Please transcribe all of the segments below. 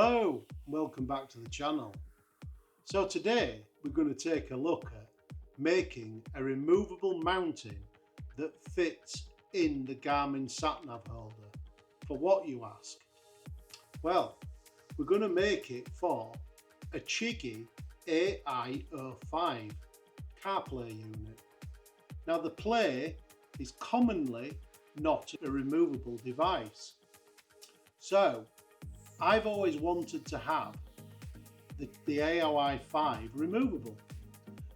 Hello, welcome back to the channel. So today we're going to take a look at making a removable mounting that fits in the Garmin sat-nav holder. For what, you ask? Well, we're going to make it for a Chigee AIO-5 CarPlay unit. Now the Play is commonly not a removable device. So I've always wanted to have the AIO-5 removable.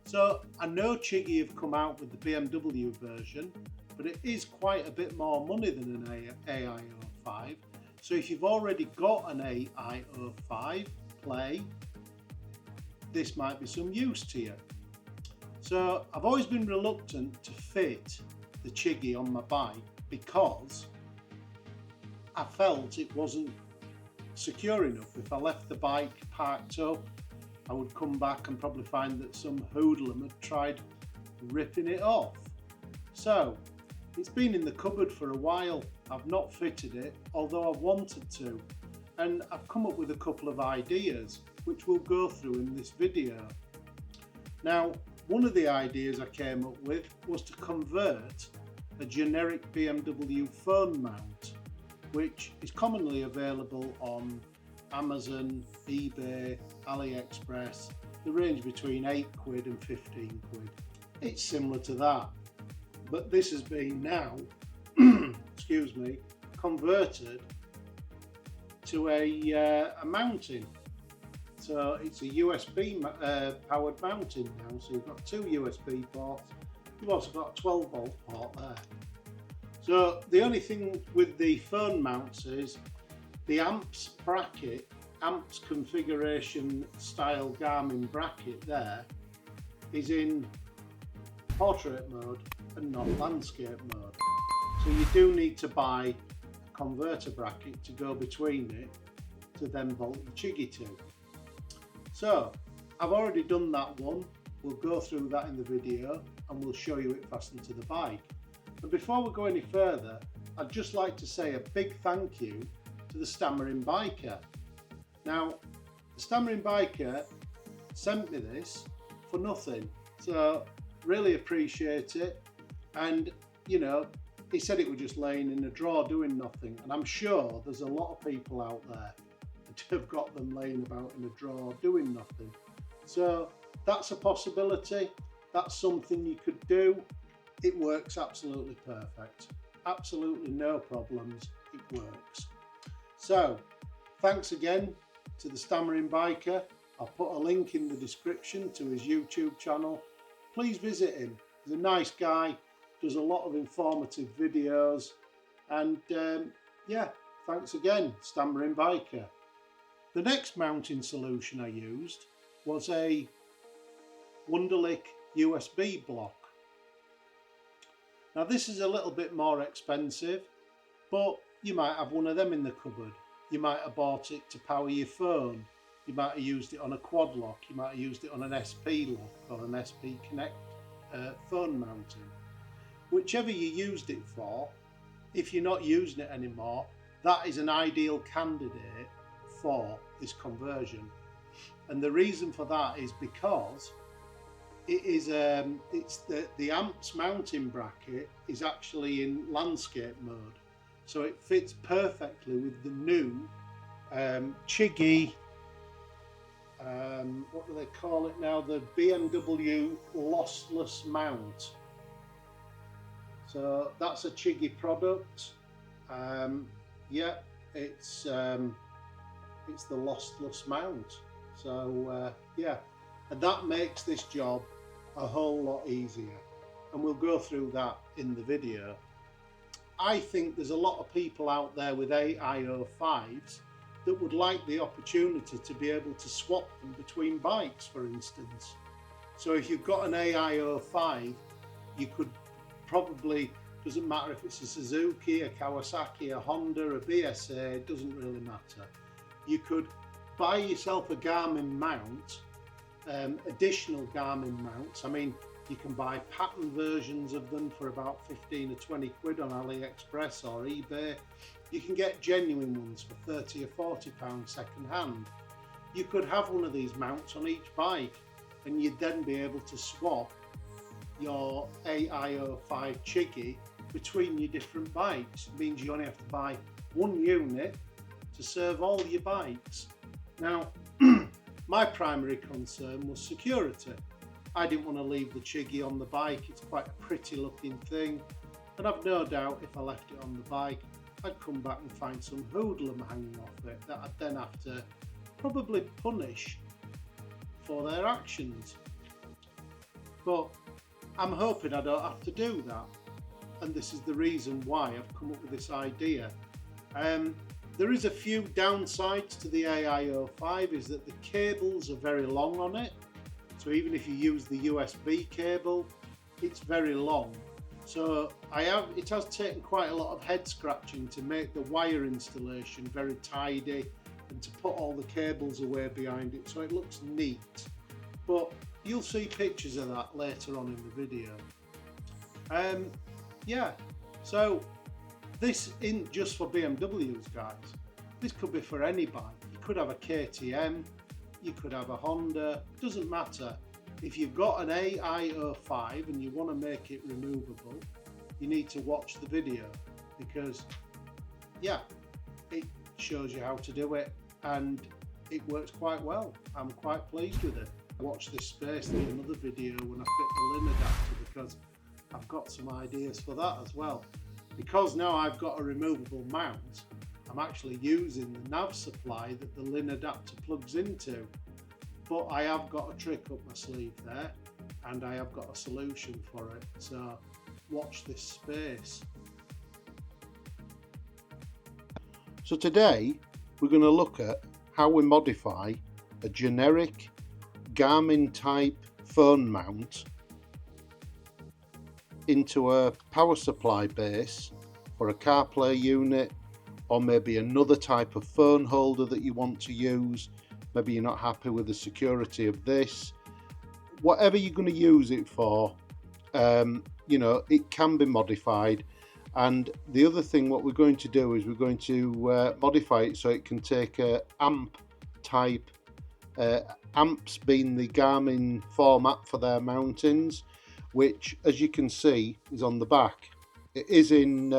So I know Chigee have come out with the BMW version, but it is quite a bit more money than an AIO-5. So if you've already got an AIO-5 Play, this might be some use to you. So I've always been reluctant to fit the Chigee on my bike because I felt it wasn't secure enough. If I left the bike parked up, I would come back and probably find that some hoodlum had tried ripping it off. So it's been in the cupboard for a while. I've not fitted it, although I've wanted to, and I've come up with a couple of ideas which we'll go through in this video. Now, one of the ideas I came up with was to convert a generic BMW phone mount, which is commonly available on Amazon, eBay, AliExpress. They range between £8 and £15. It's similar to that, but this has been now, excuse me, converted to a mounting. So it's a USB powered mounting now. So you've got two USB ports. You've also got a 12-volt port there. So the only thing with the phone mounts is the amps bracket, amps configuration style Garmin bracket there is in portrait mode and not landscape mode. So you do need to buy a converter bracket to go between it to then bolt the Chigee to. So I've already done that one. We'll go through that in the video and we'll show you it fastened to the bike. But before we go any further, I'd just like to say a big thank you to the Stammering Biker. Now, the Stammering Biker sent me this for nothing, so really appreciate it. And you know, he said it was just laying in a drawer doing nothing, and I'm sure there's a lot of people out there that have got them laying about in a drawer doing nothing. So that's a possibility. That's something you could do. It works absolutely perfect. Absolutely no problems. It works. So thanks again to the Stammering Biker. I'll put a link in the description to his YouTube channel. Please visit him. He's a nice guy, does a lot of informative videos, and yeah, thanks again, Stammering Biker. The next mounting solution I used was a Wunderlich USB block. Now this is a little bit more expensive, but you might have one of them in the cupboard. You might have bought it to power your phone. You might have used it on a quad lock. You might have used it on an SP lock or an SP Connect phone mounting. Whichever you used it for, if you're not using it anymore, that is an ideal candidate for this conversion. And the reason for that is because it is it's the amps mounting bracket is actually in landscape mode, so it fits perfectly with the new Chigee what do they call it now, the BMW lossless mount. So that's a Chigee product. Yeah, it's the lossless mount. So yeah, and that makes this job a whole lot easier, and we'll go through that in the video. I think there's a lot of people out there with AIO-5s that would like the opportunity to be able to swap them between bikes, for instance. So if you've got an AIO-5, you could probably, doesn't matter if it's a Suzuki, a Kawasaki, a Honda, a BSA, it doesn't really matter. You could buy yourself a Garmin mount, additional Garmin mounts. I mean, You can buy pattern versions of them for about 15 or 20 quid on AliExpress or eBay. You can get genuine ones for 30 or 40 pounds second hand. You could have one of these mounts on each bike, and you'd then be able to swap your AIO-5 Chigee between your different bikes. It means you only have to buy one unit to serve all your bikes. Now, my primary concern was security. I didn't want to leave the Chigee on the bike. It's quite a pretty looking thing, and I've no doubt if I left it on the bike, I'd come back and find some hoodlum hanging off it that I'd then have to probably punish for their actions. But I'm hoping I don't have to do that, and this is the reason why I've come up with this idea. There is a few downsides to the AIO-5, is that the cables are very long on it. So even if you use the USB cable, it's very long. So it has taken quite a lot of head scratching to make the wire installation very tidy and to put all the cables away behind it so it looks neat. But you'll see pictures of that later on in the video. Yeah, so this isn't just for BMWs, guys. This could be for any bike. You could have a KTM, you could have a Honda, doesn't matter. If you've got an AIO-5 and you want to make it removable, you need to watch the video, because yeah, it shows you how to do it and it works quite well. I'm quite pleased with it. Watch this space in another video when I fit the LIN adapter, because I've got some ideas for that as well. Because now I've got a removable mount, I'm actually using the nav supply that the LIN adapter plugs into. But I have got a trick up my sleeve there, and I have got a solution for it. So watch this space. So today we're going to look at how we modify a generic Garmin type phone mount into a power supply base for a CarPlay unit, or maybe another type of phone holder that you want to use. Maybe you're not happy with the security of this. Whatever you're going to use it for, you know, it can be modified. And the other thing, what we're going to do is we're going to modify it so it can take a amp type, amps being the Garmin format for their mountings, which, as you can see, is on the back. It is in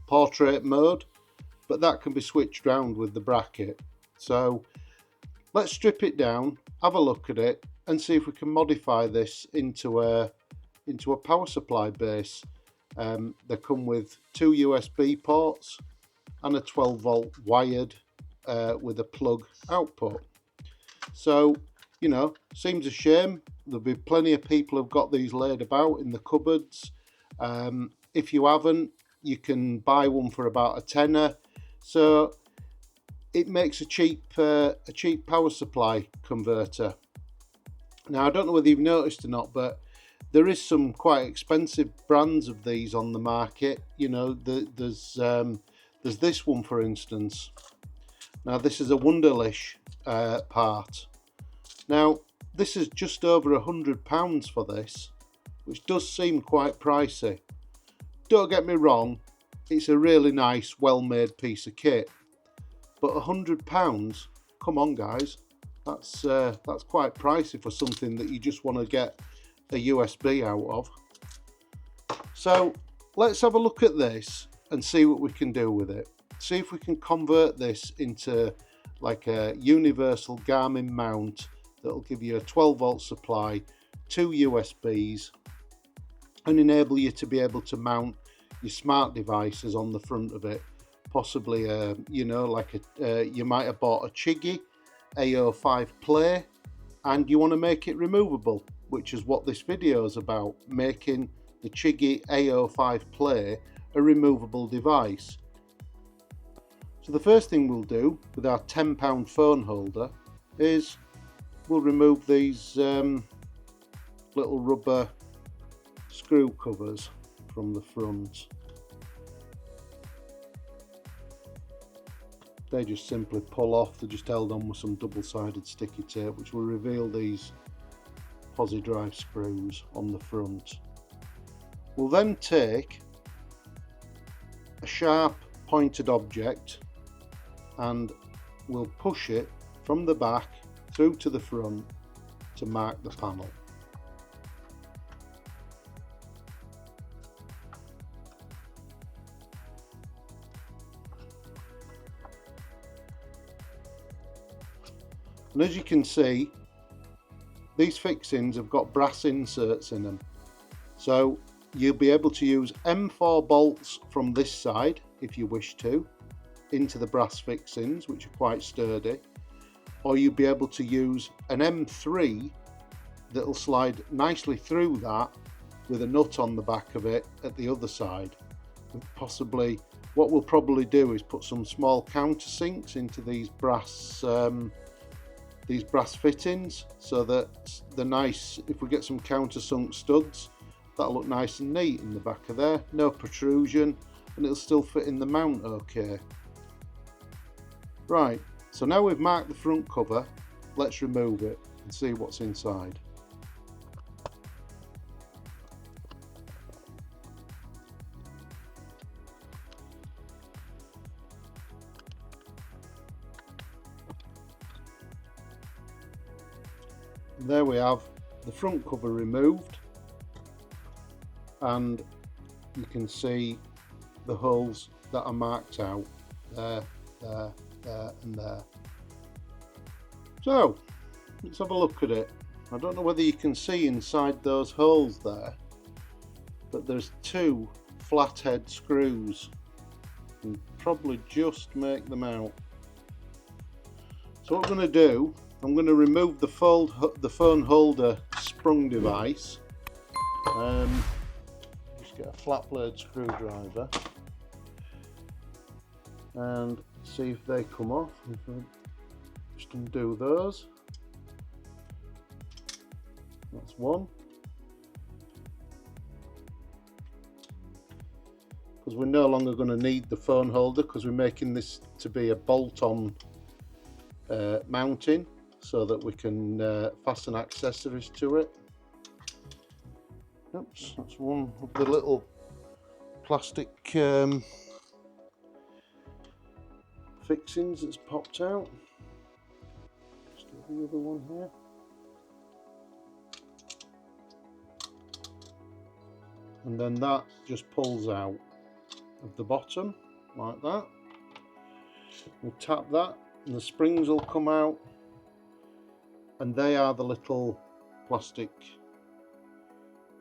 portrait mode, but that can be switched around with the bracket. So let's strip it down, have a look at it, and see if we can modify this into a power supply base. They come with two USB ports and a 12 volt wired with a plug output. So, you know, seems a shame. There'll be plenty of people who've got these laid about in the cupboards. If you haven't, you can buy one for about a tenner. So it makes a cheap power supply converter. Now, I don't know whether you've noticed or not, but there is some quite expensive brands of these on the market. You know, there's this one, for instance. Now, this is a Wunderlich part. Now, this is just over £100 for this, which does seem quite pricey. Don't get me wrong, it's a really nice, well-made piece of kit. But £100, come on guys, that's quite pricey for something that you just want to get a USB out of. So let's have a look at this and see what we can do with it. See if we can convert this into like a universal Garmin mount that'll give you a 12 volt supply, two USBs, and enable you to be able to mount your smart devices on the front of it. Possibly, you know, like you might have bought a Chigee AIO-5 Play and you want to make it removable, which is what this video is about, making the Chigee AIO-5 Play a removable device. So the first thing we'll do with our £10 phone holder is we'll remove these little rubber screw covers from the front. They just simply pull off. They're just held on with some double-sided sticky tape, which will reveal these posi drive screws on the front. We'll then take a sharp pointed object and we'll push it from the back through to the front to mark the panel. And as you can see, these fixings have got brass inserts in them, so you'll be able to use M4 bolts from this side if you wish to into the brass fixings, which are quite sturdy, or you'll be able to use an M3 that'll slide nicely through that with a nut on the back of it at the other side. And possibly what we'll probably do is put some small countersinks into these brass fittings, so that they're nice. If we get some countersunk studs, that'll look nice and neat in the back of there, no protrusion, and it'll still fit in the mount okay. Right, so now we've marked the front cover, let's remove it and see what's inside. There we have the front cover removed, and you can see the holes that are marked out there, there, there and there. So let's have a look at it. I don't know whether you can see inside those holes there, but there's two flathead screws. You can probably just make them out. So what I'm going to do, I'm going to remove the phone holder sprung device. Just get a flat blade screwdriver and see if they come off. Just undo those. That's one. Because we're no longer going to need the phone holder, because we're making this to be a bolt-on mounting, so that we can fasten accessories to it. Oops, that's one of the little plastic fixings that's popped out. Just do the other one here. And then that just pulls out of the bottom like that. We'll tap that and the springs will come out. And they are the little plastic,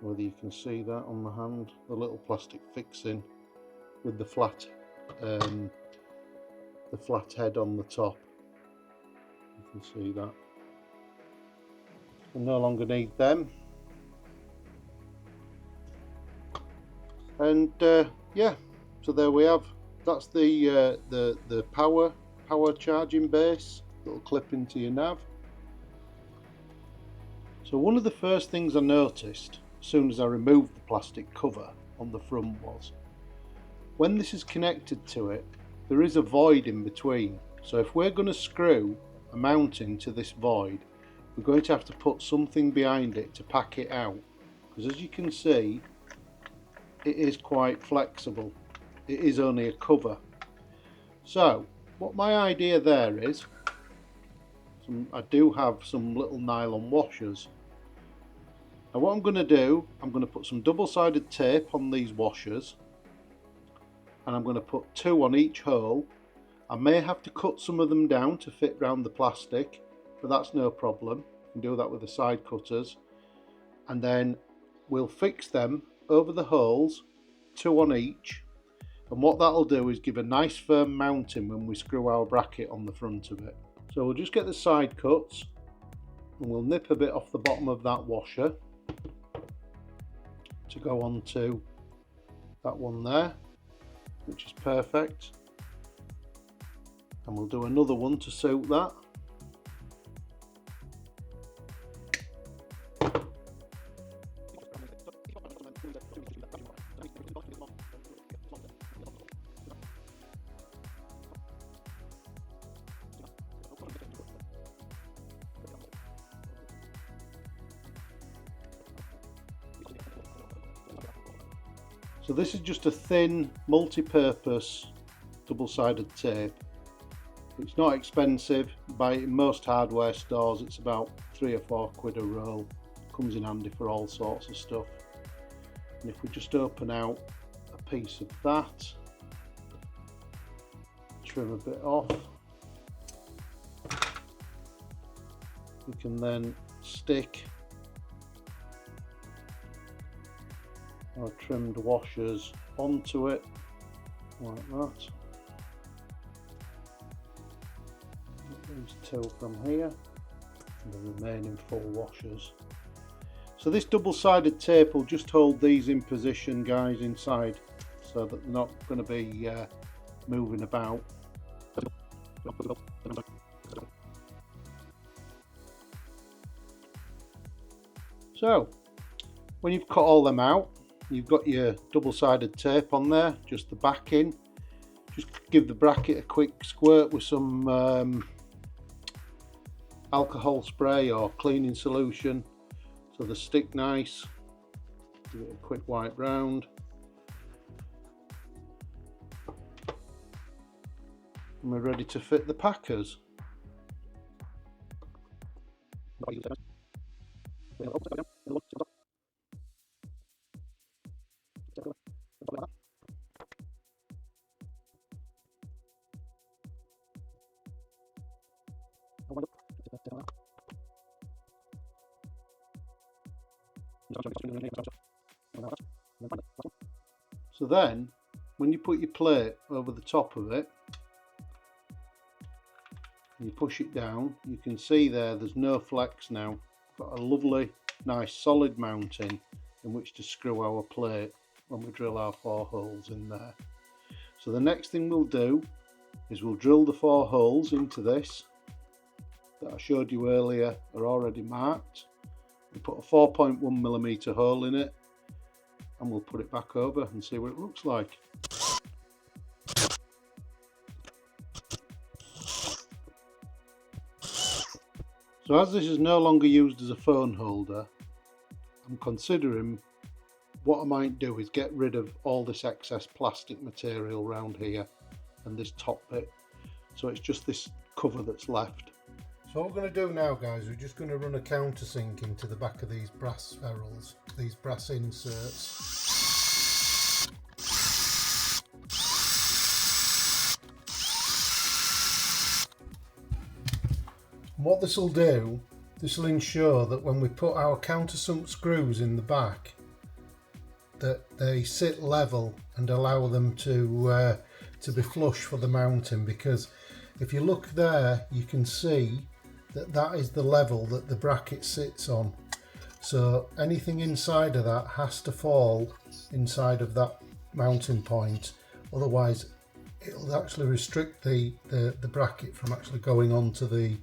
whether you can see that on the hand, the little plastic fixing with the flat head on the top. You can see that. We no longer need them. And yeah, so there we have. That's the power charging base that'll clip into your nav. So one of the first things I noticed as soon as I removed the plastic cover on the front was, when this is connected to it, there is a void in between. So if we're going to screw a mounting to this void, we're going to have to put something behind it to pack it out. Because as you can see, it is quite flexible. It is only a cover. So what my idea there is, I do have some little nylon washers. Now what I'm going to do, I'm going to put some double-sided tape on these washers, and I'm going to put 2 on each hole. I may have to cut some of them down to fit round the plastic, but that's no problem. You can do that with the side cutters. And then we'll fix them over the holes, 2 on each. And what that'll do is give a nice firm mounting when we screw our bracket on the front of it. So we'll just get the side cuts and we'll nip a bit off the bottom of that washer to go on to that one there, which is perfect. And we'll do another one to suit that. So this is just a thin multi-purpose double-sided tape. It's not expensive. You buy it in most hardware stores. It's about £3 or £4 a roll. Comes in handy for all sorts of stuff. And if we just open out a piece of that, trim a bit off, we can then stick our trimmed washers onto it like that. These two from here and the remaining 4 washers. So this double-sided tape will just hold these in position, guys, inside, so that they're not going to be moving about. So when you've cut all them out, you've got your double-sided tape on there, just the backing. Just give the bracket a quick squirt with some alcohol spray or cleaning solution so they stick nice. Give it a quick wipe round. And we're ready to fit the packers. So then, when you put your plate over the top of it, and you push it down, you can see there's no flex now. Got a lovely, nice solid mounting in which to screw our plate when we drill our 4 holes in there. So the next thing we'll do is we'll drill the 4 holes into this that I showed you earlier are already marked. We put a 4.1mm hole in it and we'll put it back over and see what it looks like. So as this is no longer used as a phone holder, I'm considering what I might do is get rid of all this excess plastic material around here and this top bit, so it's just this cover that's left. So what we're going to do now, guys, we're just going to run a countersink into the back of these brass ferrules, these brass inserts. And what this will do, this will ensure that when we put our countersunk screws in the back, that they sit level and allow them to be flush for the mounting, because if you look there you can see that is the level that the bracket sits on. So anything inside of that has to fall inside of that mounting point, otherwise it'll actually restrict the bracket from actually going onto the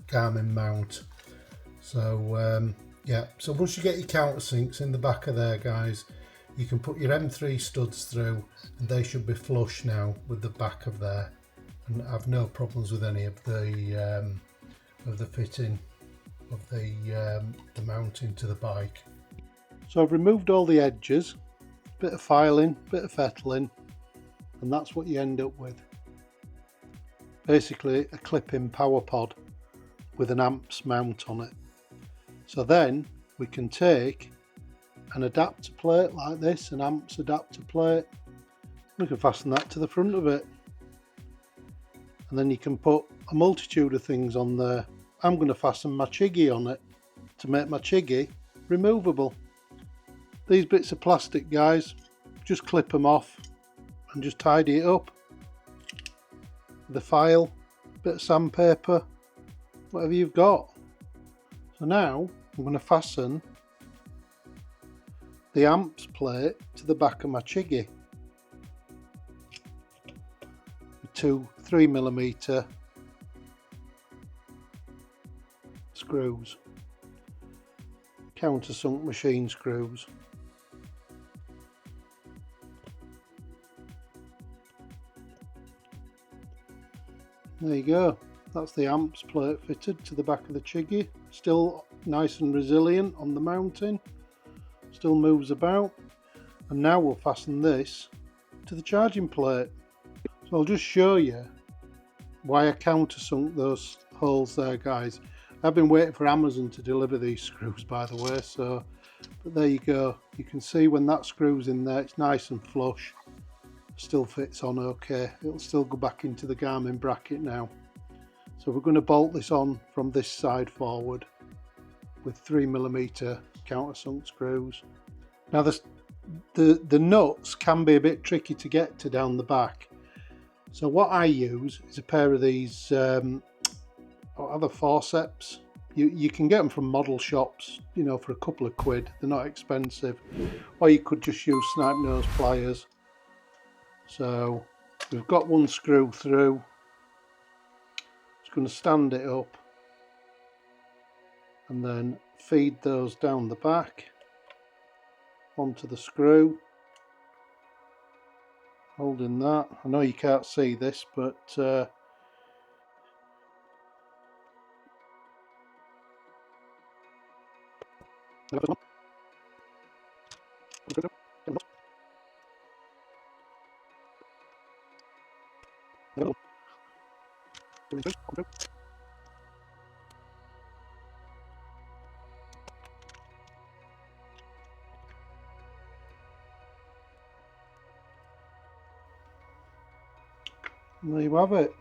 Garmin mount. So yeah, so once you get your countersinks in the back of there, guys, you can put your M3 studs through and they should be flush now with the back of there, and have no problems with any of the fitting of the mounting to the bike. So I've removed all the edges, bit of filing, bit of fettling, and that's what you end up with. Basically a clip-in power pod with an amps mount on it. So then we can take an adapter plate like this, an amps adapter plate, we can fasten that to the front of it, and then you can put a multitude of things on there. I'm going to fasten my Chigee on it to make my Chigee removable. These bits of plastic, guys, just clip them off and just tidy it up with a file, bit of sandpaper, whatever you've got. So now I'm going to fasten the amps plate to the back of my Chigee with 2 3mm screws, countersunk machine screws. There you go, that's the amps plate fitted to the back of the Chigee. Still nice and resilient on the mounting, still moves about. And now we'll fasten this to the charging plate. So I'll just show you why I countersunk those holes there, guys. I've been waiting for Amazon to deliver these screws, by the way, so but there you go. You can see when that screw's in there, it's nice and flush. Still fits on okay. It'll still go back into the Garmin bracket now. So we're going to bolt this on from this side forward with 3mm countersunk screws. Now the nuts can be a bit tricky to get to down the back. So what I use is a pair of these other forceps. You can get them from model shops, you know, for a couple of quid. They're not expensive. Or you could just use snipe nose pliers. So we've got one screw through. Just going to stand it up and then feed those down the back onto the screw, holding that. I know you can't see this, but and there you have it.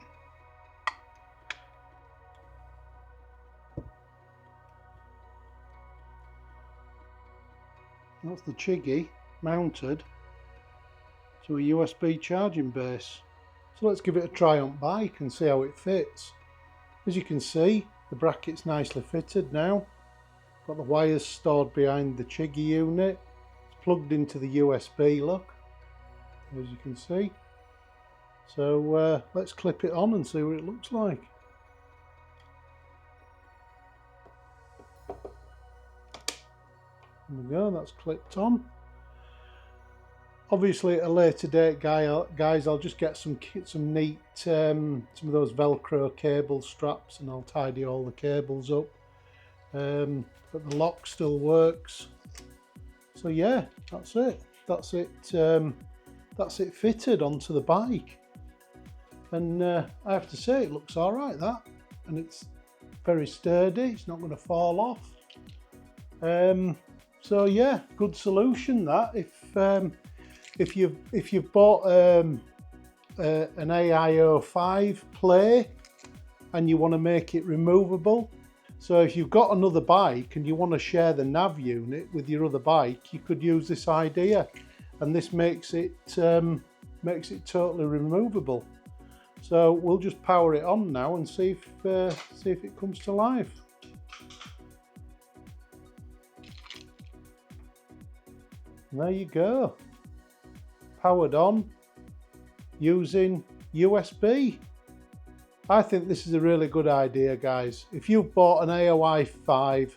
That's the Chigee mounted to a USB charging base. So let's give it a try on bike and see how it fits. As you can see, the bracket's nicely fitted now. Got the wires stored behind the Chigee unit. It's plugged into the USB, look, as you can see. So let's clip it on and see what it looks like. There we go, that's clipped on. Obviously at a later date, guys, I'll just get some neat, some of those Velcro cable straps, and I'll tidy all the cables up. But the lock still works. So yeah, that's it. That's it fitted onto the bike. And I have to say, it looks all right, that, and it's very sturdy. It's not going to fall off. So yeah, good solution that. If you've bought an AIO-5 play and you want to make it removable, so if you've got another bike and you want to share the nav unit with your other bike, you could use this idea, and this makes it totally removable. So we'll just power it on now and see if it comes to life. And there you go. Powered on using USB. I think this is a really good idea, guys. If you've bought an AIO-5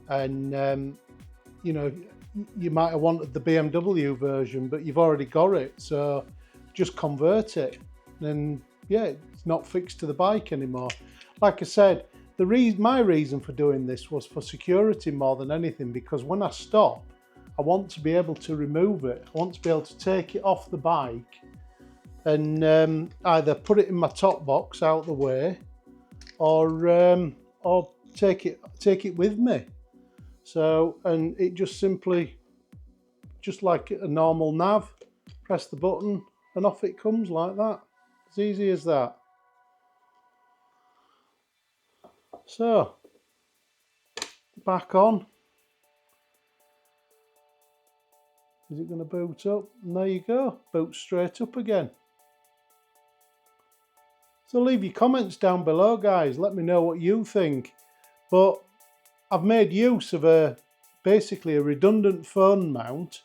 and you know, you might have wanted the BMW version, but you've already got it, so just convert it, and yeah, it's not fixed to the bike anymore. Like I said, my reason for doing this was for security more than anything, because when I stop, I want to be able to remove it. I want to be able to take it off the bike and either put it in my top box out the way, or take it with me. So, and it just simply, just like a normal nav, press the button and off it comes like that. As easy as that. So, back on. Is it going to boot up? And there you go, boot straight up again. So leave your comments down below, guys. Let me know what you think. But I've made use of basically a redundant phone mount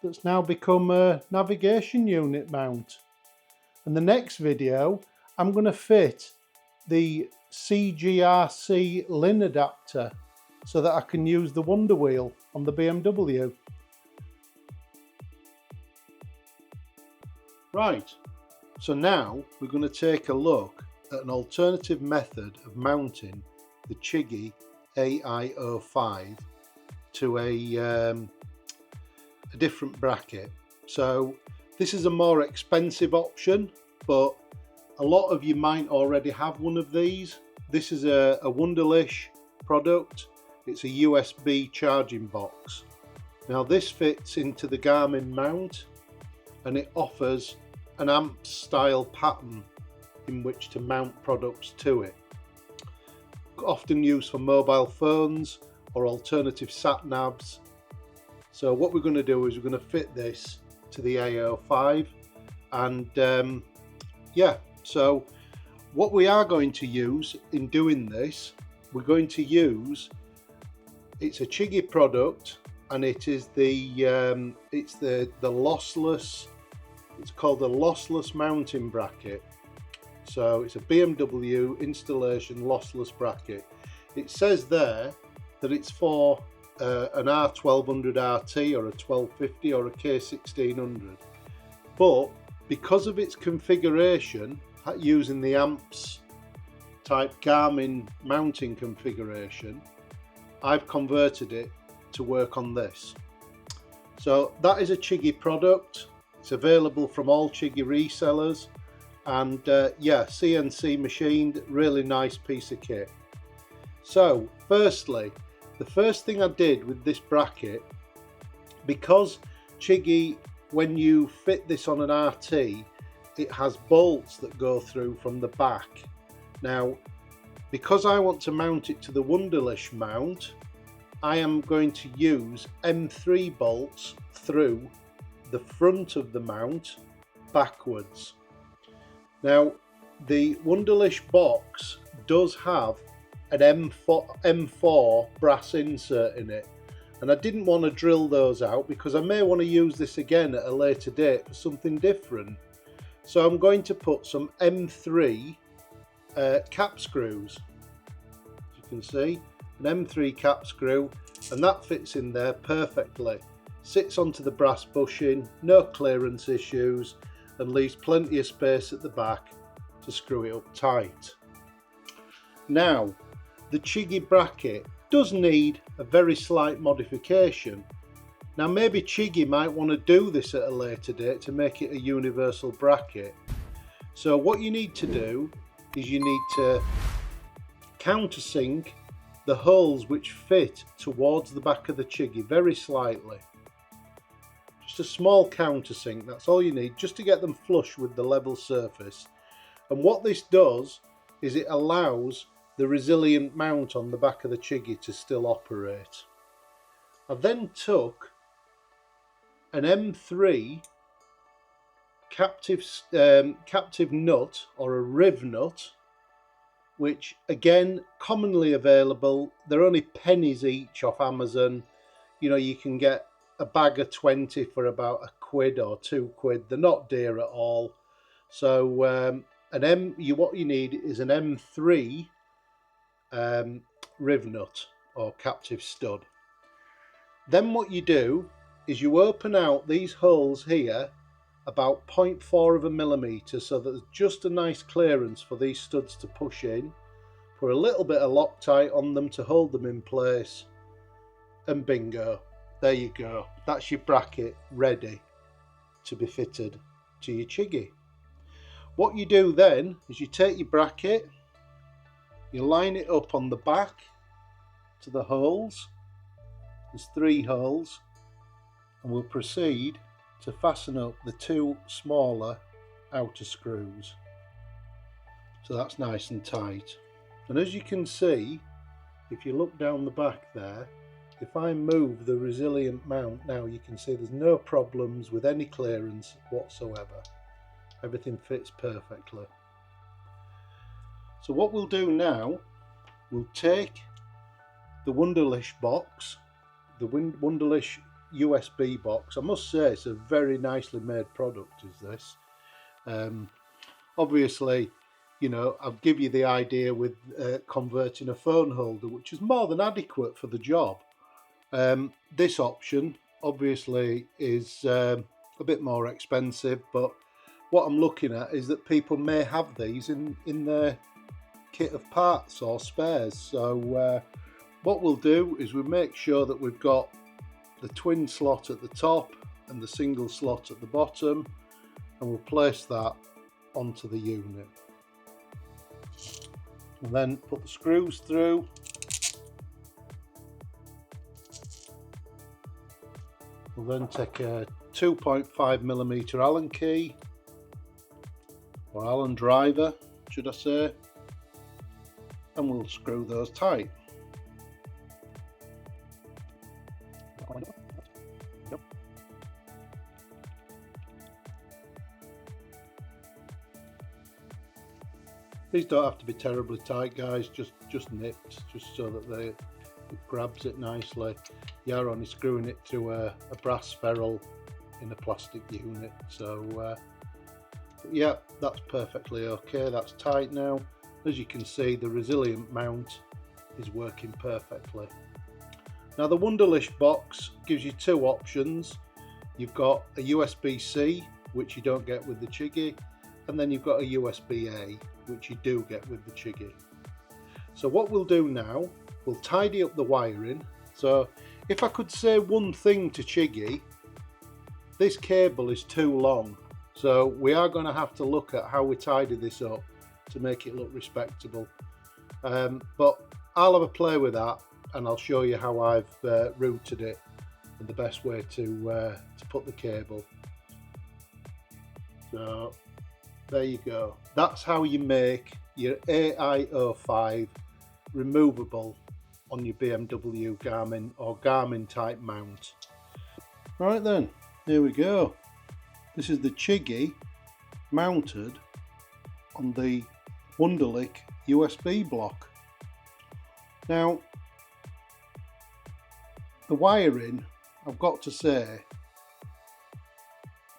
that's now become a navigation unit mount. In the next video, I'm going to fit the CGRC LIN adapter so that I can use the Wonder Wheel on the BMW. Right, so now we're going to take a look at an alternative method of mounting the Chigee AIO-5 to a different bracket. So this is a more expensive option, but a lot of you might already have one of these. This is a Wunderlich product. It's a USB charging box. Now this fits into the Garmin mount, and it offers an amp style pattern in which to mount products to it. Often used for mobile phones or alternative sat navs. So what we're going to do is we're going to fit this to the AIO-5, and yeah, so what we are going to use in doing this, we're going to use, it's a Chigee product, and it is the lossless, it's called the lossless mounting bracket. So it's a BMW installation lossless bracket. It says there that it's for an R1200 RT or a 1250 or a K1600, but because of its configuration using the amps type Garmin mounting configuration, I've converted it to work on this. So that is a Chigee product. It's available from all Chigee resellers, and yeah, CNC machined, really nice piece of kit. So firstly, the first thing I did with this bracket, because Chigee, when you fit this on an RT, it has bolts that go through from the back. Now, because I want to mount it to the Wunderlich mount, I am going to use M3 bolts through the front of the mount backwards. Now, the Wunderlich box does have an M4 brass insert in it, and I didn't want to drill those out because I may want to use this again at a later date for something different. So I'm going to put some M3 cap screws. As you can see, an M3 cap screw, and that fits in there perfectly. Sits onto the brass bushing, no clearance issues, and leaves plenty of space at the back to screw it up tight. Now, the Chigee bracket does need a very slight modification. Now maybe Chigee might want to do this at a later date to make it a universal bracket. So what you need to do is you need to countersink the holes which fit towards the back of the Chigee very slightly. Just a small countersink, that's all you need, just to get them flush with the level surface. And what this does is it allows the resilient mount on the back of the Chigee to still operate. I then took an M3 captive nut or a riv nut, which again commonly available. They're only pennies each off Amazon. You know, you can get a bag of 20 for about £1 or £2. They're not dear at all. So what you need is an M3 riv nut or captive stud. Then what you do is you open out these holes here about 0.4 of a millimetre, so that there's just a nice clearance for these studs to push in. Put a little bit of Loctite on them to hold them in place, and bingo, there you go. That's your bracket ready to be fitted to your Chigee. What you do then is you take your bracket, you line it up on the back to the holes. There's 3 holes, and we'll proceed to fasten up the 2 smaller outer screws. So that's nice and tight. And as you can see, if you look down the back there, if I move the resilient mount now, you can see there's no problems with any clearance whatsoever. Everything fits perfectly. So what we'll do now, we'll take the Wunderlich box, the Wunderlich USB box. I must say it's a very nicely made product, is this. Obviously, you know, I'll give you the idea with converting a phone holder, which is more than adequate for the job. This option obviously is a bit more expensive, but what I'm looking at is that people may have these in their kit of parts or spares. So what we'll do is we'll make sure that we've got the twin slot at the top and the single slot at the bottom, and we'll place that onto the unit. And then put the screws through. We'll then take a 2.5mm Allen key, or Allen driver should I say, and we'll screw those tight. These don't have to be terribly tight, guys, just nipped, just so that it grabs it nicely. You're only screwing it through a brass ferrule in a plastic unit, so yeah, that's perfectly okay. That's tight now. As you can see, the resilient mount is working perfectly. Now the Wunderlich box gives you two options. You've got a USB-C, which you don't get with the Chigee, and then you've got a USB-A, which you do get with the Chigee. So what we'll do now, we'll tidy up the wiring. So if I could say one thing to Chigee, this cable is too long. So we are going to have to look at how we tidy this up to make it look respectable. But I'll have a play with that, and I'll show you how I've routed it and the best way to put the cable. So there you go. That's how you make your AIO-5 removable on your BMW Garmin or Garmin type mount. Right then, here we go. This is the Chigee mounted on the Wunderlich USB block. Now, the wiring, I've got to say,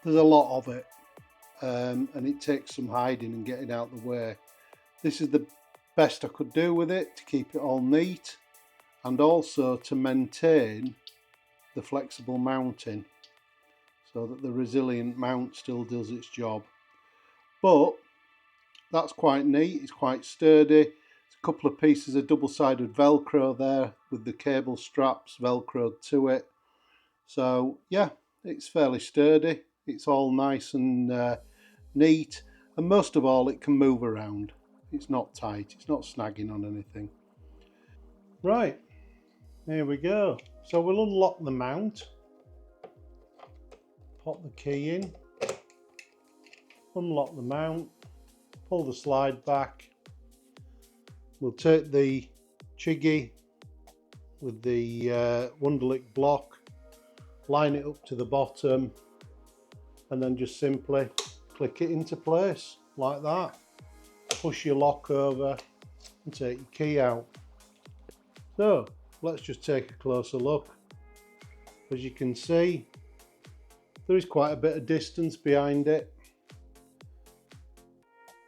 there's a lot of it, and it takes some hiding and getting out the way. This is the best I could do with it to keep it all neat, and also to maintain the flexible mounting so that the resilient mount still does its job. But that's quite neat, it's quite sturdy. There's a couple of pieces of double-sided Velcro there with the cable straps Velcroed to it. So yeah, it's fairly sturdy, it's all nice and neat, and most of all it can move around. It's not tight, it's not snagging on anything. Right, here we go. So we'll unlock the mount, pop the key in, unlock the mount, pull the slide back. We'll take the Chigee with the Wunderlich block, line it up to the bottom, and then just simply click it into place like that. Push your lock over and take your key out. So let's just take a closer look. As you can see, there is quite a bit of distance behind it,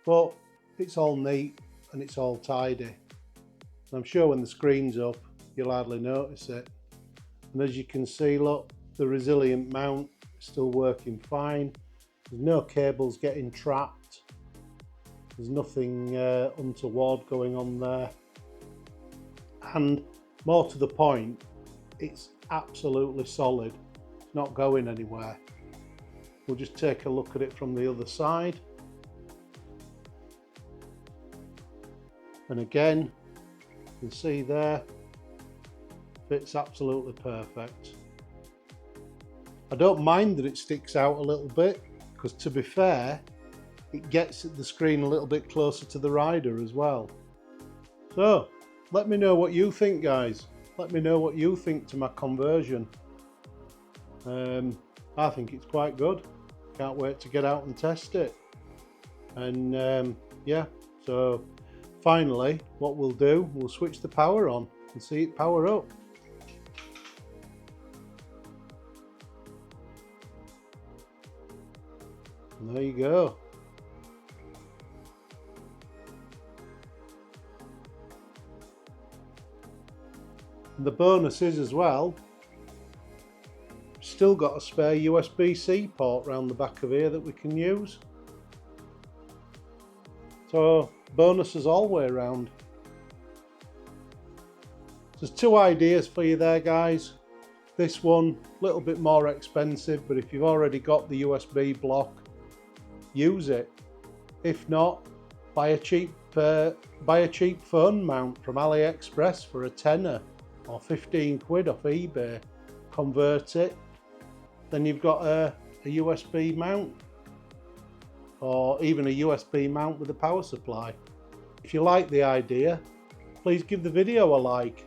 but it's all neat and it's all tidy. And I'm sure when the screen's up, you'll hardly notice it. And as you can see, look, the resilient mount is still working fine. There's no cables getting trapped. There's nothing untoward going on there. And more to the point, it's absolutely solid. It's not going anywhere. We'll just take a look at it from the other side. And again, you can see there, fits absolutely perfect. I don't mind that it sticks out a little bit, because to be fair, it gets the screen a little bit closer to the rider as well. So let me know what you think, guys. Let me know what you think to my conversion. I think it's quite good. Can't wait to get out and test it. And yeah, so finally what we'll do, we'll switch the power on and see it power up. And there you go. And the bonus is as well, still got a spare USB-C port around the back of here that we can use. So bonuses all the way around. There's two ideas for you there, guys. This one, a little bit more expensive, but if you've already got the USB block, use it. If not, buy a cheap phone mount from AliExpress for a tenner or 15 quid off eBay. Convert it, then you've got a USB mount, or even a USB mount with a power supply. If you like the idea, please give the video a like,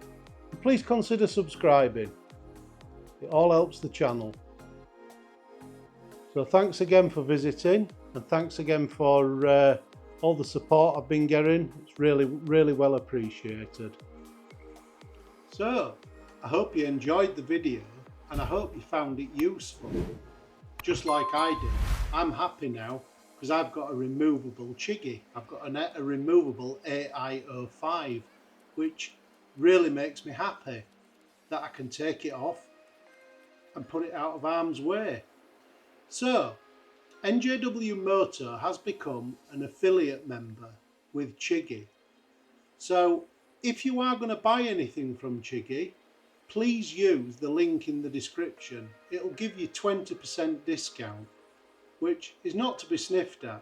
and please consider subscribing. It all helps the channel. So thanks again for visiting, and thanks again for all the support I've been getting. It's really well appreciated. So I hope you enjoyed the video, and I hope you found it useful, just like I did. I'm happy now because I've got a removable Chigee. I've got a removable AIO-5, which really makes me happy that I can take it off and put it out of harm's way. So NJWMOTO has become an affiliate member with Chigee. So if you are going to buy anything from Chigee, please use the link in the description. It'll give you 20% discount, which is not to be sniffed at,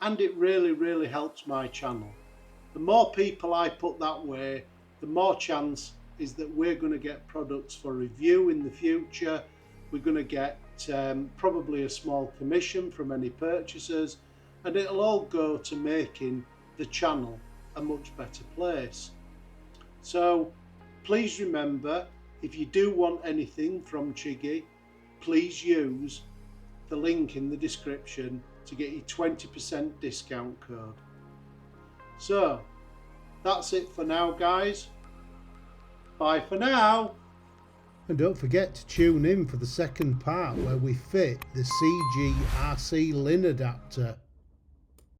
and it really helps my channel. The more people I put that way, the more chance is that we're going to get products for review in the future. We're going to get probably a small commission from any purchasers, and it'll all go to making the channel a much better place. So please remember, if you do want anything from Chigee, please use the link in the description to get your 20% discount code. So that's it for now, guys. Bye for now. And don't forget to tune in for the second part where we fit the CGRC LIN adapter.